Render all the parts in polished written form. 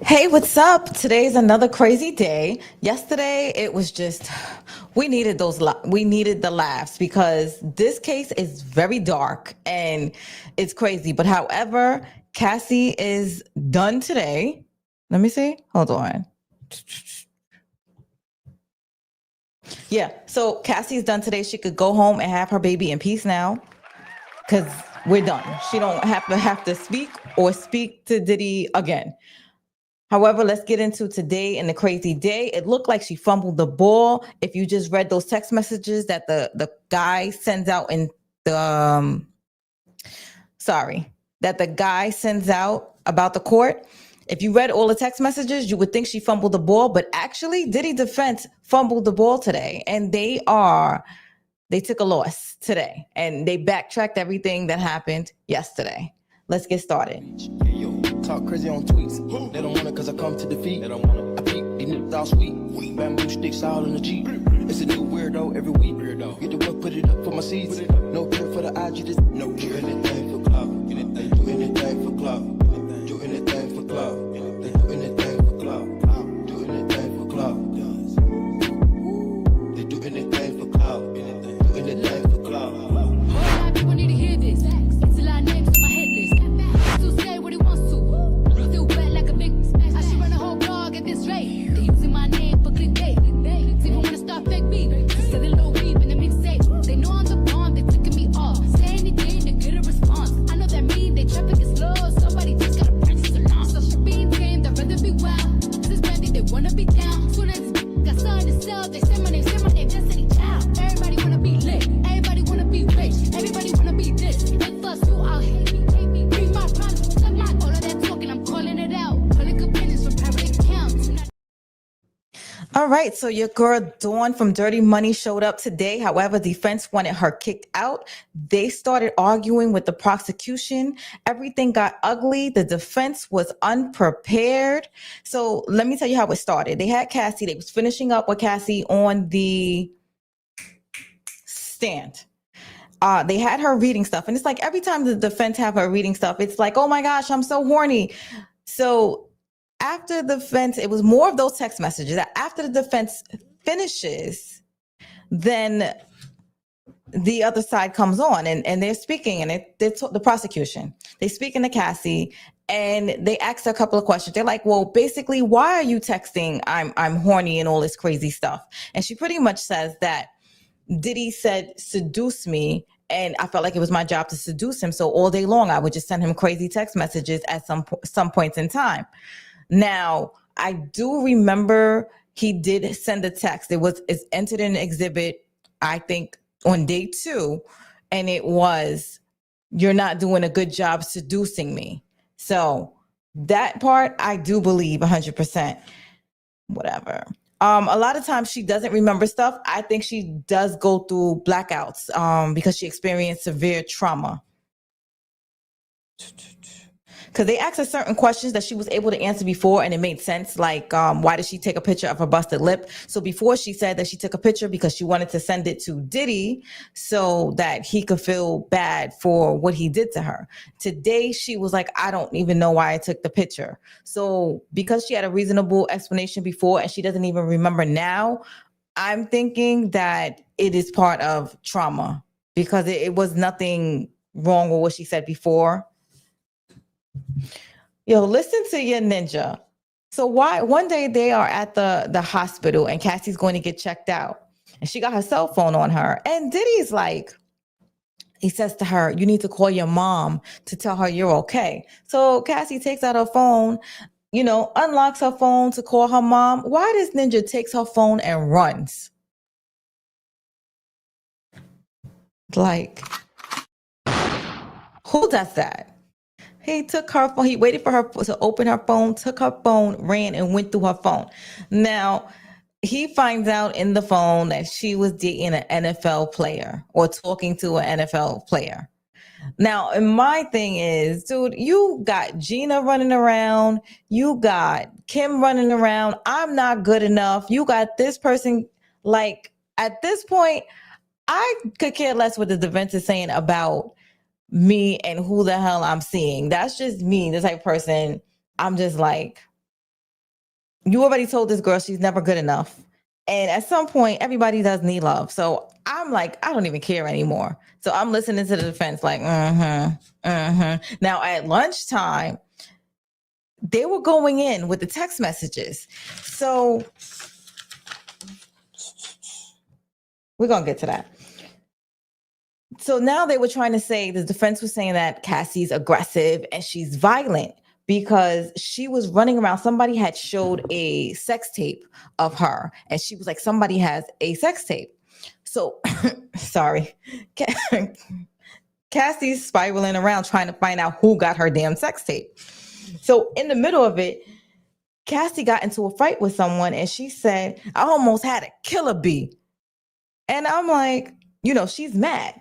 Hey, what's up? Today's another crazy day. Yesterday, it was just we needed we needed the laughs because this case is very dark and it's crazy. But however, Cassie is done today. Let me see. Hold on. Yeah, so Cassie's done today. She could go home and have her baby in peace now because we're done. She don't have to speak or speak to Diddy again. However, let's get into today and the crazy day. It looked like she fumbled the ball. If you just read those text messages that the guy sends out in the that the guy sends out about the court. If you read all the text messages, you would think she fumbled the ball, but actually Diddy defense fumbled the ball today, and they took a loss today, and they backtracked everything that happened yesterday. Let's get started. Talk crazy on tweets. They don't want it cause I come to defeat. They don't want it. I peek, these niggas all sweet. Bamboo sticks all in the Jeep. It's a new weirdo every week. Get the work, put it up for my seeds. No care for the IG, just no care. Do anything for club. They do anything for club. Do anything for club. They do anything for club. Do anything for club. They do anything for club. Do anything for club. A lot of people need to hear this. It's a lot of names on my hit list. Still say what he wants to. Still wet like a big. I should run a whole blog at this rate. They using my name for clickbait. Even wanna start fake beef. Said a little weep in the mixtape. They know I'm the bomb. They ticking me off. Say anything to get a response. I know that mean they traffic is low. Somebody just gotta practice along. So she being tame. They'd rather be wild. This brandy they wanna be down. Soon as got something to sell, they say my name, Destiny Child. Everybody wanna be lit. Everybody wanna be rich. Everybody wanna be this. They fuss you out. Hate me. Read my problems. Suck my all of that talking. I'm calling it out. Public opinions from private accounts. All right, so your girl Dawn from Dirty Money showed up today. However, defense wanted her kicked out. They started arguing with the prosecution. Everything got ugly. The defense was unprepared. So let me tell you how it started. They had Cassie. They was finishing up with Cassie on the stand. They had her reading stuff. And it's like every time the defense have her reading stuff, it's like, oh my gosh, I'm so horny. So after the defense, it was more of those text messages. After the defense finishes, then the other side comes on and they're speaking, and the prosecution, they speaking to Cassie, and they ask her a couple of questions. They're like, well, basically, why are you texting I'm horny and all this crazy stuff? And she pretty much says that Diddy said seduce me, and I felt like it was my job to seduce him. So all day long, I would just send him crazy text messages at some points in time. Now, I do remember he did send a text. It's entered in an exhibit, I think, on day 2, and it was, you're not doing a good job seducing me. So that part, I do believe 100%. Whatever. A lot of times she doesn't remember stuff. I think she does go through blackouts because she experienced severe trauma. Because they asked her certain questions that she was able to answer before, and it made sense. Like, why did she take a picture of her busted lip? So before, she said that she took a picture because she wanted to send it to Diddy so that he could feel bad for what he did to her. Today, she was like, I don't even know why I took the picture. So because she had a reasonable explanation before and she doesn't even remember now, I'm thinking that it is part of trauma because it was nothing wrong with what she said before. Yo, listen to your ninja. So one day they are at the hospital and Cassie's going to get checked out, and she got her cell phone on her, and Diddy's like, he says to her, you need to call your mom to tell her you're okay. So Cassie takes out her phone, unlocks her phone to call her mom. Why does Ninja takes her phone and runs? Like, who does that? He took her phone. He waited for her to open her phone, took her phone, ran and went through her phone. Now, he finds out in the phone that she was dating an NFL player or talking to an NFL player. Now, and my thing is, dude, you got Gina running around. You got Kim running around. I'm not good enough. You got this person. Like, at this point, I could care less what the defense is saying about me and who the hell I'm seeing. That's just me, the type of person. I'm just like, you already told this girl she's never good enough. And at some point, everybody does need love. So I'm like, I don't even care anymore. So I'm listening to the defense like, Now at lunchtime, they were going in with the text messages. So we're going to get to that. So now they were trying to say, the defense was saying that Cassie's aggressive and she's violent because she was running around. Somebody had showed a sex tape of her and she was like, somebody has a sex tape. So, sorry. Cassie's spiraling around trying to find out who got her damn sex tape. So in the middle of it, Cassie got into a fight with someone and she said, I almost had a killer bee. And I'm like, she's mad.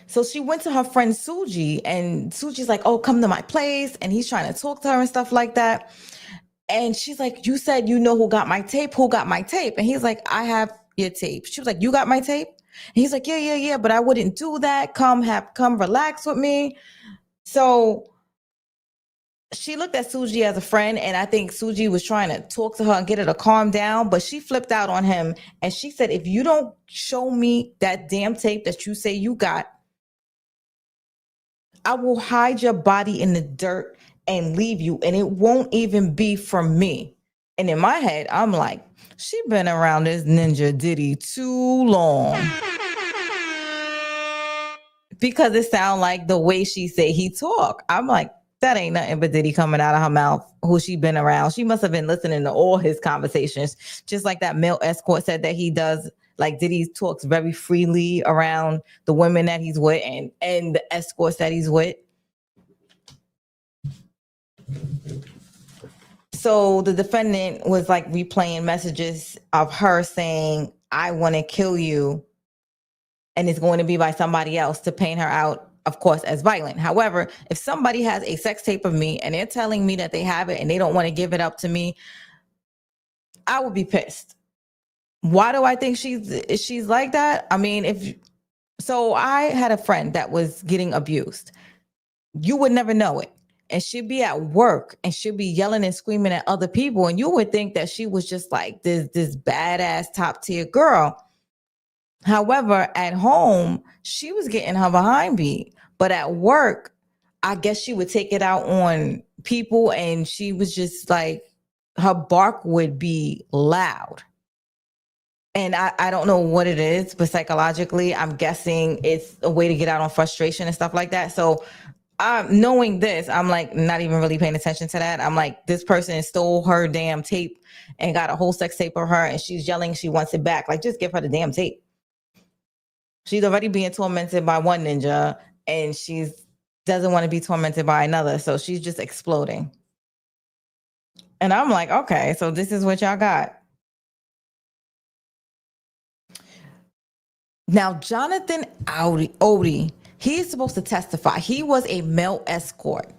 So she went to her friend Suji and Suji's like, oh, come to my place. And he's trying to talk to her and stuff like that. And she's like, you said you know who got my tape? Who got my tape? And he's like, I have your tape. She was like, you got my tape? And he's like, yeah, but I wouldn't do that. Come relax with me. So she looked at Suji as a friend, and I think Suji was trying to talk to her and get her to calm down, but she flipped out on him. And she said, if you don't show me that damn tape that you say you got, I will hide your body in the dirt and leave you, and it won't even be from me. And in my head, I'm like, she been around this ninja Diddy too long. Because it sounds like the way she say he talk. I'm like, that ain't nothing but Diddy coming out of her mouth, who she been around. She must have been listening to all his conversations, just like that male escort said that he does. Like Diddy talks very freely around the women that he's with and the escorts that he's with. So the defendant was like replaying messages of her saying, I want to kill you. And it's going to be by somebody else to paint her out, of course, as violent. However, if somebody has a sex tape of me and they're telling me that they have it and they don't want to give it up to me, I would be pissed. Why do I think she's like that? I mean, so I had a friend that was getting abused. You would never know it. And she'd be at work and she'd be yelling and screaming at other people. And you would think that she was just like this badass top tier girl. However, at home, she was getting her behind beat. But at work, I guess she would take it out on people, and she was just like, her bark would be loud. And I don't know what it is, but psychologically, I'm guessing it's a way to get out on frustration and stuff like that. So knowing this, I'm like not even really paying attention to that. I'm like, this person stole her damn tape and got a whole sex tape of her, and she's yelling she wants it back. Like, just give her the damn tape. She's already being tormented by one ninja, and she doesn't want to be tormented by another. So she's just exploding. And I'm like, okay, so this is what y'all got. Now, Jonathan Odie, he's supposed to testify. He was a male escort.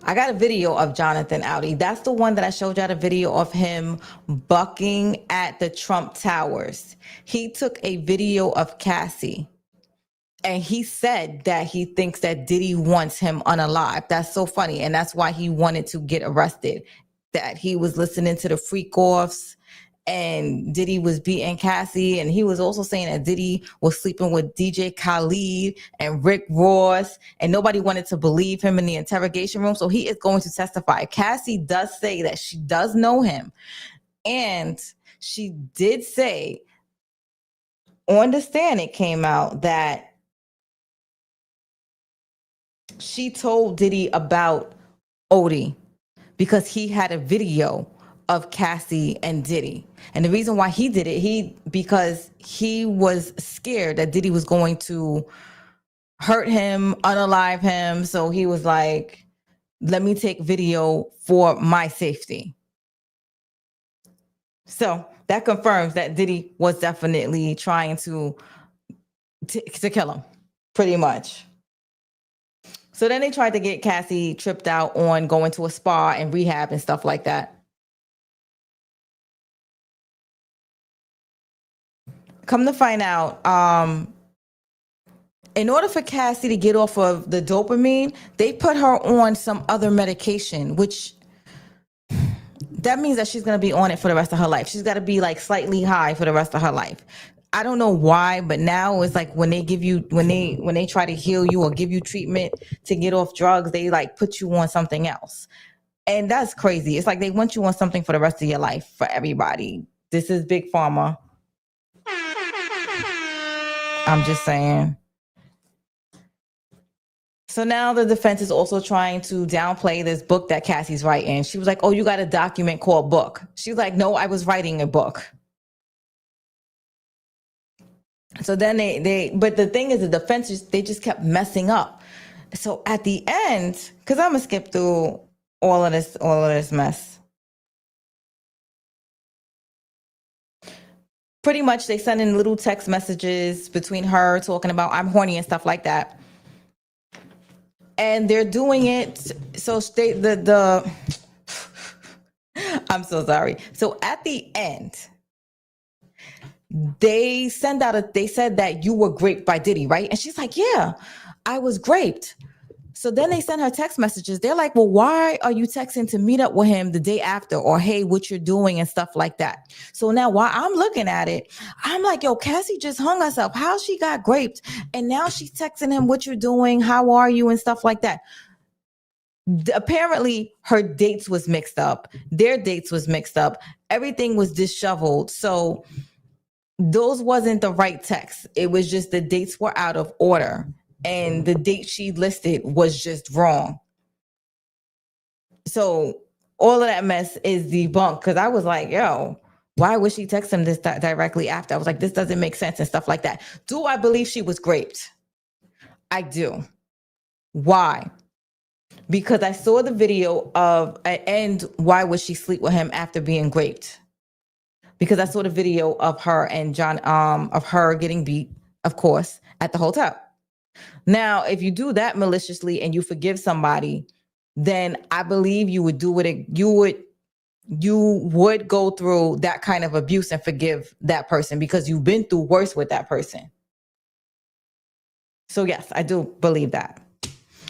I got a video of Jonathan Odie. That's the one that I showed y'all the video of him bucking at the Trump Towers. He took a video of Cassie, and he said that he thinks that Diddy wants him unalive. That's so funny. And that's why he wanted to get arrested, that he was listening to the freak offs and Diddy was beating Cassie. And he was also saying that Diddy was sleeping with DJ Khaled and Rick Ross, and nobody wanted to believe him in the interrogation room. So he is going to testify. Cassie does say that she does know him. And she did say on the stand, it came out that she told Diddy about Odie because he had a video of Cassie and Diddy. And the reason why he did it, because he was scared that Diddy was going to hurt him, unalive him. So he was like, let me take video for my safety. So that confirms that Diddy was definitely trying to kill him, pretty much. So then they tried to get Cassie tripped out on going to a spa and rehab and stuff like that. Come to find out, in order for Cassie to get off of the dopamine, they put her on some other medication, which that means that she's going to be on it for the rest of her life. She's got to be like slightly high for the rest of her life. I don't know why, but now it's like when they give you, when they try to heal you or give you treatment to get off drugs, they like put you on something else. And that's crazy. It's like they want you on something for the rest of your life for everybody. This is Big Pharma. I'm just saying. So now the defense is also trying to downplay this book that Cassie's writing. She was like, oh, you got a document called book. She's like, no, I was writing a book. So then but the thing is the defense, they just kept messing up. So at the end, because I'm going to skip through all of this mess. Pretty much they send in little text messages between her talking about I'm horny and stuff like that. And they're doing it. So I'm so sorry. So at the end, they said that you were raped by Diddy, right? And she's like, yeah, I was raped. So then they send her text messages. They're like, well, why are you texting to meet up with him the day after? Or, hey, what you're doing and stuff like that. So now while I'm looking at it, I'm like, yo, Cassie just hung herself. How she got raped? And now she's texting him what you're doing. How are you? And stuff like that. Apparently her dates was mixed up. Their dates was mixed up. Everything was disheveled. So those wasn't the right text. It was just the dates were out of order. And the date she listed was just wrong. So all of that mess is debunked because I was like, yo, why would she text him this directly after? I was like, this doesn't make sense and stuff like that. Do I believe she was raped? I do. Why? Because I saw the video and why would she sleep with him after being raped? Because I saw the video of her and John, of her getting beat, of course, at the hotel. Now, if you do that maliciously and you forgive somebody, then I believe you would do it. You would go through that kind of abuse and forgive that person because you've been through worse with that person. So yes, I do believe that.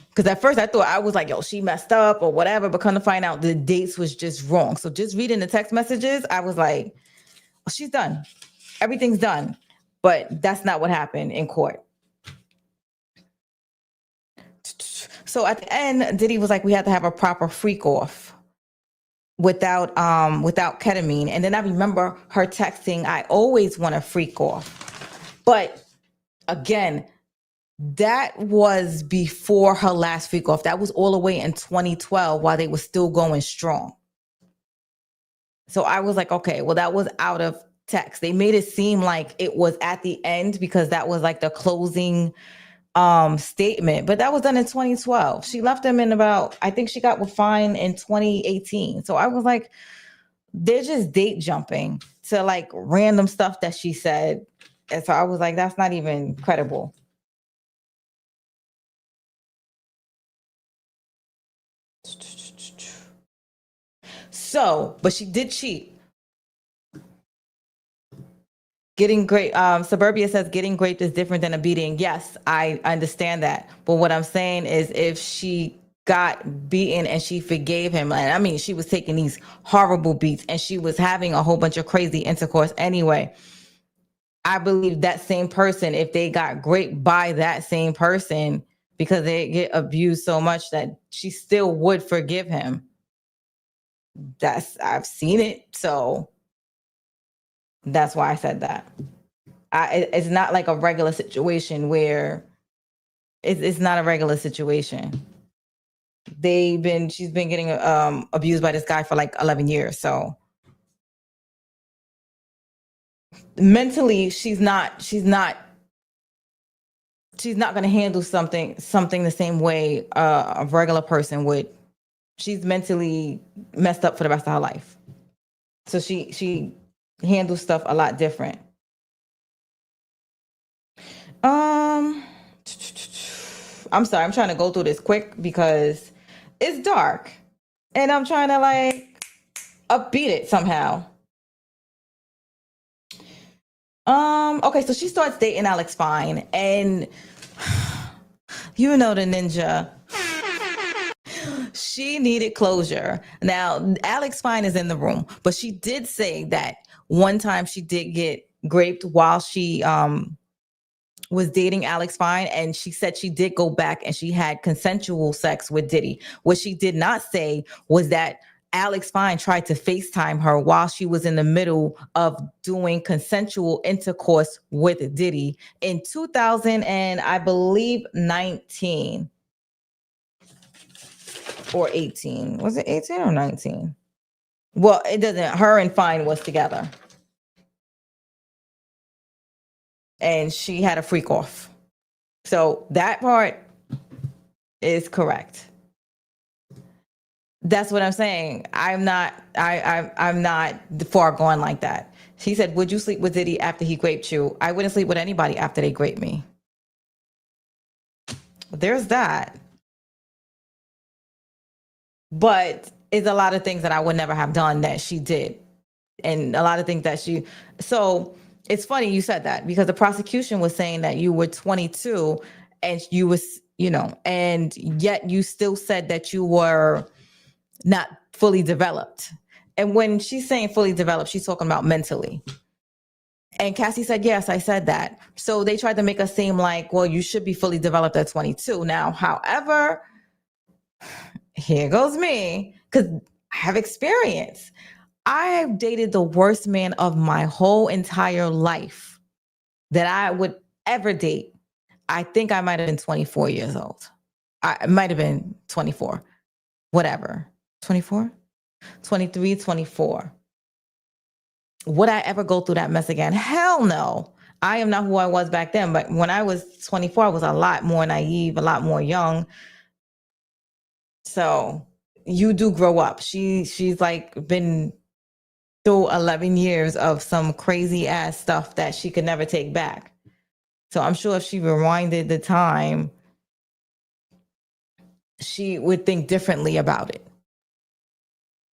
Because at first I was like, yo, she messed up or whatever, but come to find out the dates was just wrong. So just reading the text messages, I was like, oh, she's done. Everything's done. But that's not what happened in court. So at the end, Diddy was like, we had to have a proper freak off without ketamine. And then I remember her texting, I always want to freak off. But again, that was before her last freak off. That was all the way in 2012 while they were still going strong. So I was like, okay, well, that was out of text. They made it seem like it was at the end because that was like the closing statement, but that was done in 2012. She left him in I think she got fined in 2018. So I was like, they're just date jumping to like random stuff that she said. And so I was like, that's not even credible. So, but she did cheat. Getting great. Suburbia says getting raped is different than a beating. Yes, I understand that. But what I'm saying is if she got beaten and she forgave him, and I mean, she was taking these horrible beats and she was having a whole bunch of crazy intercourse anyway. I believe that same person, if they got raped by that same person because they get abused so much that she still would forgive him. I've seen it. So that's why I said that. It's not like a regular situation where it's not a regular situation. She's been getting abused by this guy for like 11 years. So mentally, she's not going to handle something the same way a regular person would. She's mentally messed up for the rest of her life. So she handle stuff a lot different. I'm sorry, I'm trying to go through this quick because it's dark and I'm trying to like upbeat it somehow. Okay, so she starts dating Alex Fine and You know the ninja. She needed closure. Now, Alex Fine is in the room, but she did say that one time she did get raped while she was dating Alex Fine, and she said she did go back and she had consensual sex with Diddy. What she did not say was that Alex Fine tried to FaceTime her while she was in the middle of doing consensual intercourse with Diddy in 2000 and I believe 19 or 18. Was it 18 or 19? Well, it doesn't. Her and Fine was together. And she had a freak off. So that part is correct. That's what I'm saying. I'm not far gone like that. She said, would you sleep with Diddy after he raped you? I wouldn't sleep with anybody after they raped me. There's that. But it's a lot of things that I would never have done that she did. And a lot of things that she... So it's funny you said that, because the prosecution was saying that you were 22 and you was, you know, and yet you still said that you were not fully developed. And when she's saying fully developed, she's talking about mentally. And Cassie said, yes, I said that. So they tried to make us seem like, well, you should be fully developed at 22. Now, however, here goes me, because I have experience. I have dated the worst man of my whole entire life that I would ever date. I think I might have been 24 years old. I might have been 24, whatever. 24, 23, 24. Would I ever go through that mess again? Hell no. I am not who I was back then. But when I was 24, I was a lot more naive, a lot more young. So you do grow up. She's like been through 11 years of some crazy ass stuff that she could never take back. So I'm sure if she rewinded the time, she would think differently about it.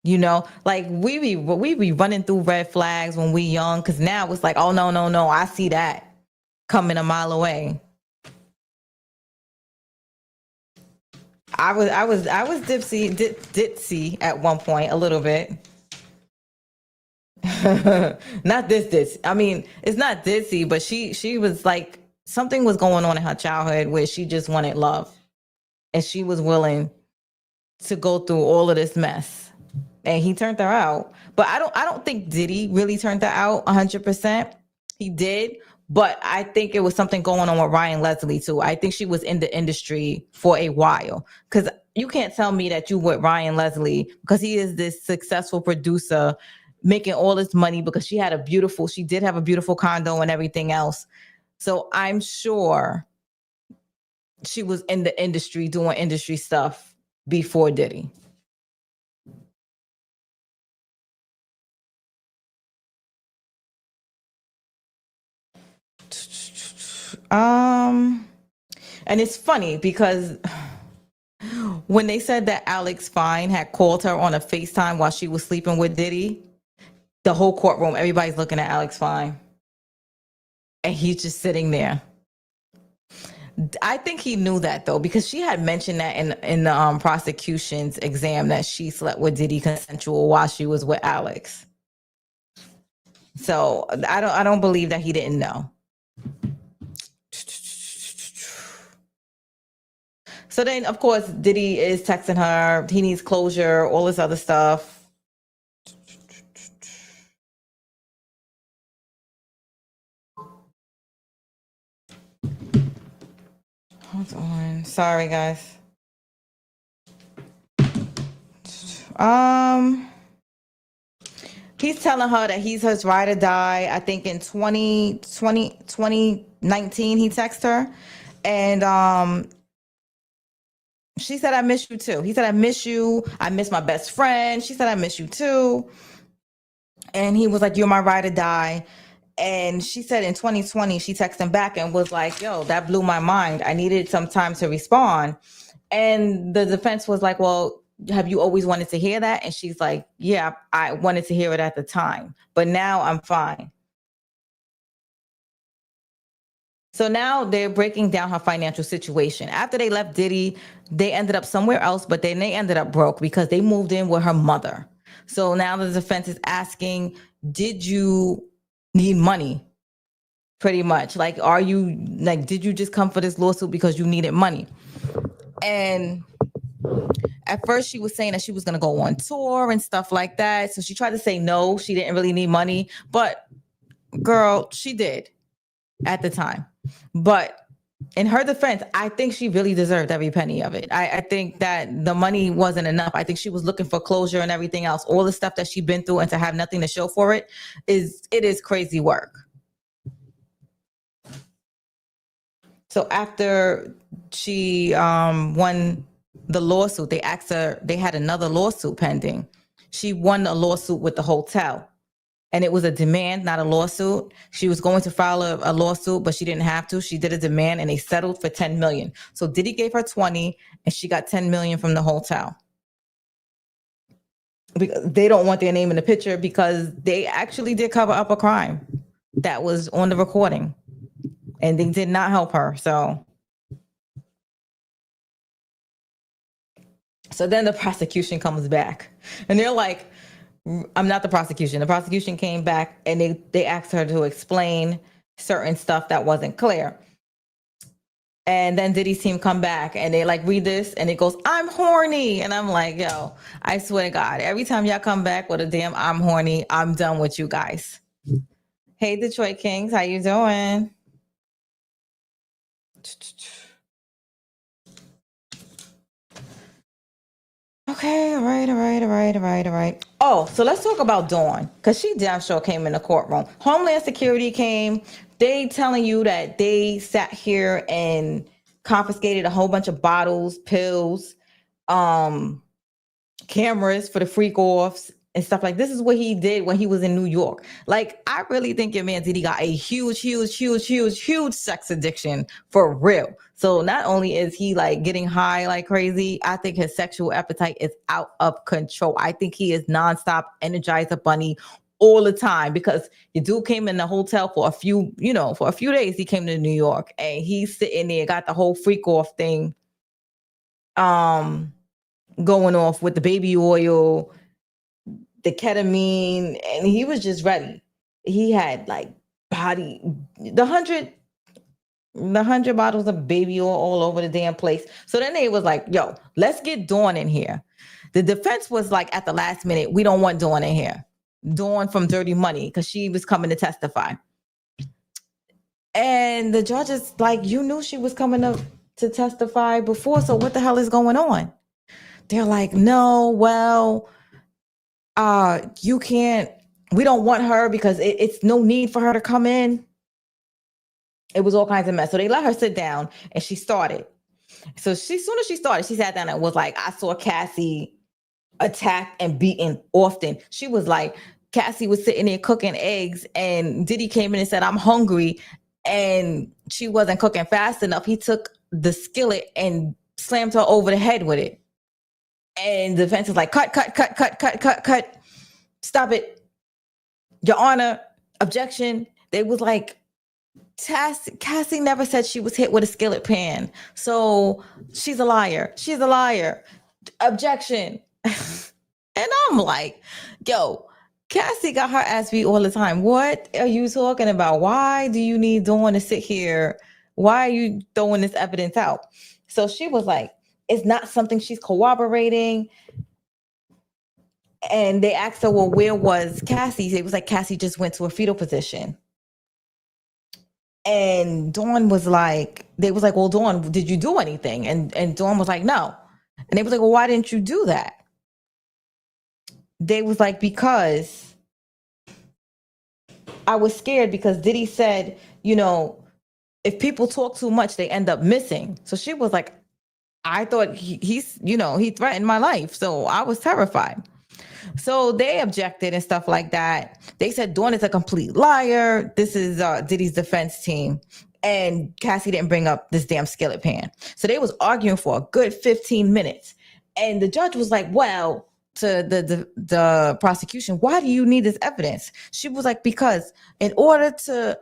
You know, like we be running through red flags when we young, because now it's like, oh no, I see that coming a mile away. I was ditzy at one point, a little bit. Not this. I mean, it's not ditzy, but she was like, something was going on in her childhood where she just wanted love, and she was willing to go through all of this mess, and he turned her out. But I don't think Diddy really turned her out 100%. He did, but I think it was something going on with Ryan Leslie too. I think she was in the industry for a while, because you can't tell me that you with Ryan Leslie because he is this successful producer making all this money, because she did have a beautiful condo and everything else. So I'm sure she was in the industry doing industry stuff before Diddy. And it's funny because when they said that Alex Fine had called her on a FaceTime while she was sleeping with Diddy, the whole courtroom, everybody's looking at Alex Fine. And he's just sitting there. I think he knew that though, because she had mentioned that in the prosecution's exam that she slept with Diddy consensual while she was with Alex. So I don't believe that he didn't know. So then, of course, Diddy is texting her. He needs closure, all this other stuff. Hold on. Sorry, guys. He's telling her that he's his ride or die. I think in 2019, he texted her. And she said, I miss you too. He said, I miss you. I miss my best friend. She said, I miss you too. And he was like, you're my ride or die. And she said in 2020, she texted him back and was like, yo, that blew my mind. I needed some time to respond. And the defense was like, well, have you always wanted to hear that? And she's like, yeah, I wanted to hear it at the time, but now I'm fine. So now they're breaking down her financial situation. After they left Diddy, they ended up somewhere else, but then they ended up broke because they moved in with her mother. So now the defense is asking, did you need money? Pretty much. Like, did you just come for this lawsuit because you needed money? And at first she was saying that she was going to go on tour and stuff like that. So she tried to say no, she didn't really need money. But girl, she did at the time. But in her defense, I think she really deserved every penny of it. I think that the money wasn't enough. I think she was looking for closure and everything else. All the stuff that she's been through, and to have nothing to show for it is crazy work. So after she won the lawsuit, they asked her, they had another lawsuit pending. She won a lawsuit with the hotel. And it was a demand, not a lawsuit. She was going to file a lawsuit, but she didn't have to. She did a demand and they settled for $10 million. So Diddy gave her 20 and she got 10 million from the hotel. They don't want their name in the picture because they actually did cover up a crime that was on the recording and they did not help her. So then the prosecution comes back and they're like, I'm not the prosecution. The prosecution came back and they asked her to explain certain stuff that wasn't clear. And then Diddy's team come back and they like read this and it goes, I'm horny. And I'm like, yo, I swear to God, every time y'all come back with a damn I'm horny, I'm done with you guys. Hey, Detroit Kings, how you doing? Okay, all right. Oh, so let's talk about Dawn, because she damn sure came in the courtroom. Homeland Security came. They telling you that they sat here and confiscated a whole bunch of bottles, pills, cameras for the freak offs and stuff like this. Is what he did when he was in New York. Like, I really think your man Diddy got a huge sex addiction for real. So not only is he like getting high like crazy, I think his sexual appetite is out of control. I think he is nonstop Energizer Bunny all the time, because your dude came in the hotel for a few days. He came to New York and he's sitting there, got the whole freak off thing going off with the baby oil, the ketamine, and he was just ready. He had like the 100 bottles of baby oil all over the damn place. So then they was like, yo, let's get Dawn in here. The defense was like, at the last minute, we don't want Dawn in here. Dawn from Dirty Money, because she was coming to testify. And the judge is like, you knew she was coming up to testify before, so what the hell is going on? They're like, no, well, you can't, we don't want her because it's no need for her to come in. It was all kinds of mess. So they let her sit down and she started. So as soon as she started, she sat down and was like, I saw Cassie attacked and beaten often. She was like, Cassie was sitting there cooking eggs and Diddy came in and said, I'm hungry. And she wasn't cooking fast enough. He took the skillet and slammed her over the head with it. And the defense is like, cut. Stop it. Your Honor, objection. They was like, Cassie never said she was hit with a skillet pan. So she's a liar. Objection. And I'm like, yo, Cassie got her ass beat all the time. What are you talking about? Why do you need Dawn to sit here? Why are you throwing this evidence out? So she was like, it's not something she's corroborating. And they asked her, well, where was Cassie? It was like, Cassie just went to a fetal position. And Dawn was like, they was like, well, Dawn, did you do anything? And Dawn was like, no. And they was like, well, why didn't you do that? They was like, because I was scared, because Diddy said, if people talk too much, they end up missing. So she was like, I thought he threatened my life. So I was terrified. So they objected and stuff like that. They said Dawn is a complete liar. This is Diddy's defense team. And Cassie didn't bring up this damn skillet pan. So they was arguing for a good 15 minutes. And the judge was like, well, to the prosecution, why do you need this evidence? She was like, because in order to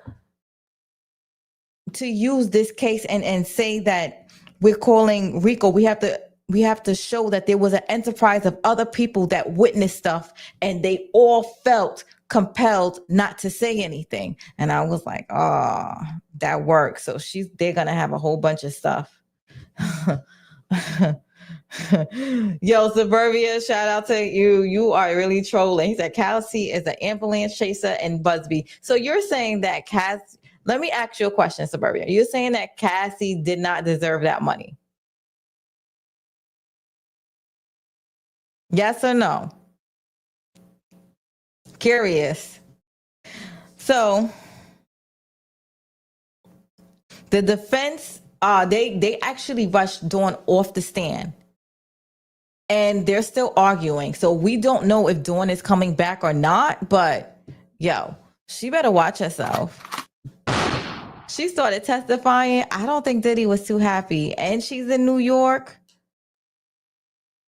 to use this case and say that we're calling Rico. We have to show that there was an enterprise of other people that witnessed stuff and they all felt compelled not to say anything. And I was like, oh, that works. So they're gonna have a whole bunch of stuff. Yo, Suburbia, shout out to you. You are really trolling. He said Cassie is an ambulance chaser and Busby. So you're saying that Cassie, let me ask you a question, Suburbia. You're saying that Cassie did not deserve that money? Yes or no? Curious. So the defense, they actually rushed Dawn off the stand. And they're still arguing. So we don't know if Dawn is coming back or not, but yo, she better watch herself. She started testifying. I don't think Diddy was too happy. And she's in New York.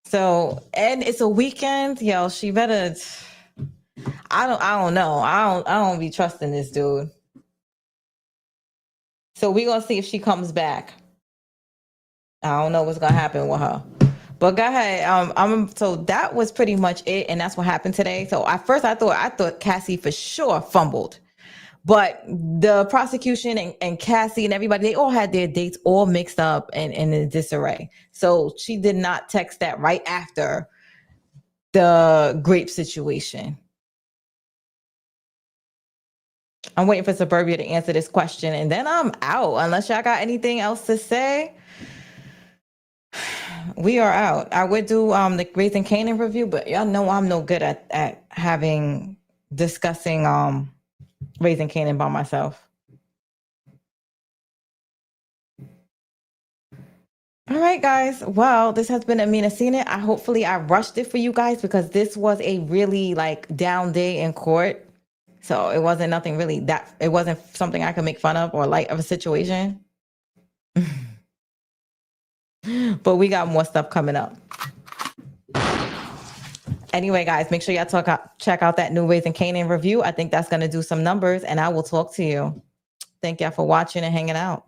So, and it's a weekend. Yo, she better. I don't know. I don't be trusting this dude. So we're gonna see if she comes back. I don't know what's gonna happen with her. But go ahead. So that was pretty much it, and that's what happened today. So at first I thought Cassie for sure fumbled, but the prosecution and Cassie and everybody, they all had their dates all mixed up and in disarray. So she did not text that right after the grape situation. I'm waiting for Suburbia to answer this question, and then I'm out. Unless y'all got anything else to say. We are out. I would do the Raising Canaan review, but y'all know I'm no good at discussing Raising Canaan by myself. All right, guys. Well, this has been Amina Seen It. Hopefully I rushed it for you guys because this was a really down day in court. So it wasn't nothing really it wasn't something I could make fun of or light of a situation. But we got more stuff coming up. Anyway, guys, make sure y'all check out that new Raising Canaan review. I think that's going to do some numbers, and I will talk to you. Thank y'all for watching and hanging out.